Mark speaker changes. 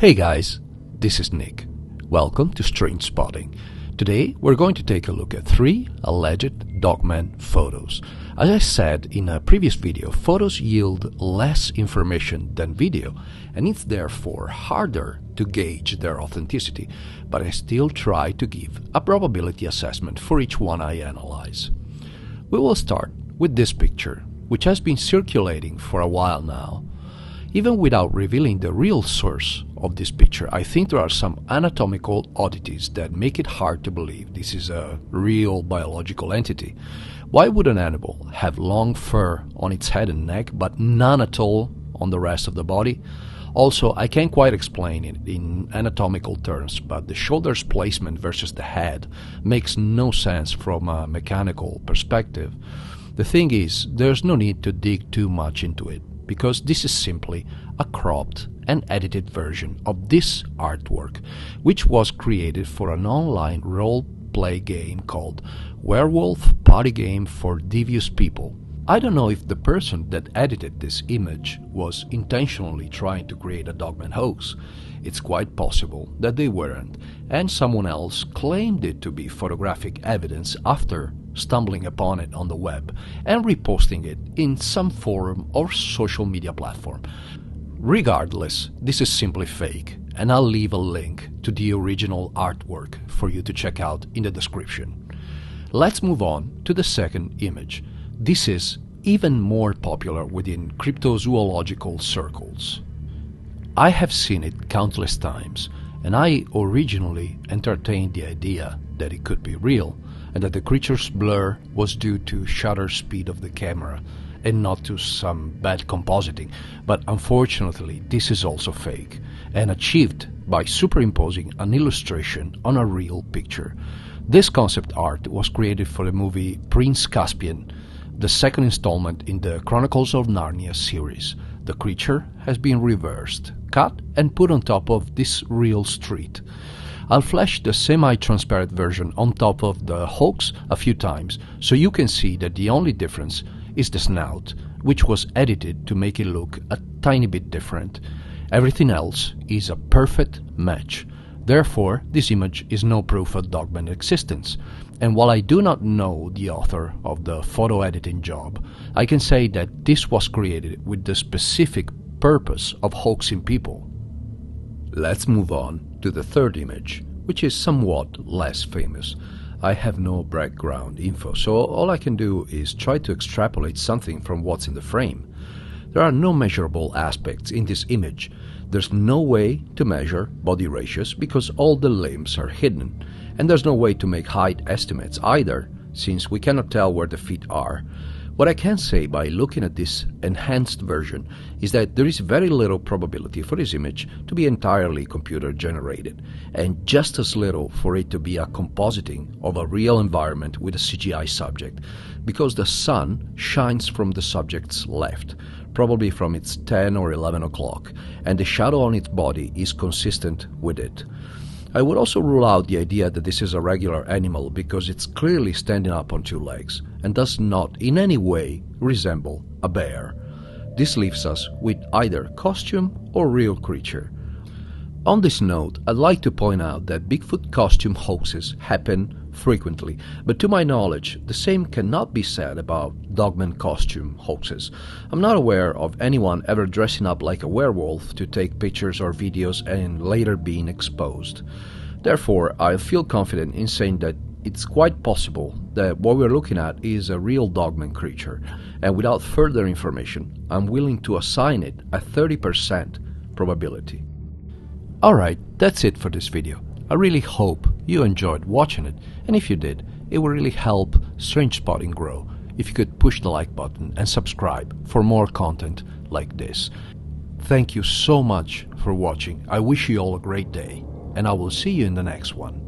Speaker 1: Hey guys, this is Nick. Welcome to Strange Spotting. Today we're going to take a look at 3 alleged Dogman photos. As I said in a previous video, photos yield less information than video, and it's therefore harder to gauge their authenticity, but I still try to give a probability assessment for each one I analyze. We will start with this picture, which has been circulating for a while now. Even without revealing the real source of this picture, I think there are some anatomical oddities that make it hard to believe this is a real biological entity. Why would an animal have long fur on its head and neck, but none at all on the rest of the body? Also, I can't quite explain it in anatomical terms, but the shoulder's placement versus the head makes no sense from a mechanical perspective. The thing is, there's no need to dig too much into it, because this is simply a cropped and edited version of this artwork, which was created for an online role-play game called Werewolf Party Game for Devious People. I don't know if the person that edited this image was intentionally trying to create a Dogman hoax. It's quite possible that they weren't, and someone else claimed it to be photographic evidence after stumbling upon it on the web and reposting it in some forum or social media platform. Regardless, this is simply fake, and I'll leave a link to the original artwork for you to check out in the description. Let's move on to the second image. This is even more popular within cryptozoological circles. I have seen it countless times, and I originally entertained the idea that it could be real, and that the creature's blur was due to shutter speed of the camera and not to some bad compositing, but unfortunately this is also fake and achieved by superimposing an illustration on a real picture. This concept art was created for the movie Prince Caspian, the second installment in the Chronicles of Narnia series. The creature has been reversed, cut and put on top of this real street. I'll flash the semi-transparent version on top of the hoax a few times, so you can see that the only difference is the snout, which was edited to make it look a tiny bit different. Everything else is a perfect match. Therefore, this image is no proof of Dogman existence. And while I do not know the author of the photo editing job, I can say that this was created with the specific purpose of hoaxing people. Let's move on to the third image, which is somewhat less famous. I have no background info, so all I can do is try to extrapolate something from what's in the frame. There are no measurable aspects in this image. There's no way to measure body ratios because all the limbs are hidden, and there's no way to make height estimates either, since we cannot tell where the feet are. What I can say by looking at this enhanced version is that there is very little probability for this image to be entirely computer generated, and just as little for it to be a compositing of a real environment with a CGI subject, because the sun shines from the subject's left, probably from its 10 or 11 o'clock, and the shadow on its body is consistent with it. I would also rule out the idea that this is a regular animal because it's clearly standing up on 2 legs and does not in any way resemble a bear. This leaves us with either costume or real creature. On this note, I'd like to point out that Bigfoot costume hoaxes happen frequently, but to my knowledge, the same cannot be said about Dogman costume hoaxes. I'm not aware of anyone ever dressing up like a werewolf to take pictures or videos and later being exposed. Therefore, I feel confident in saying that it's quite possible that what we're looking at is a real Dogman creature, and without further information, I'm willing to assign it a 30% probability. Alright, that's it for this video. I really hope you enjoyed watching it, and if you did, it would really help Strange Spotting grow if you could push the like button and subscribe for more content like this. Thank you so much for watching. I wish you all a great day, and I will see you in the next one.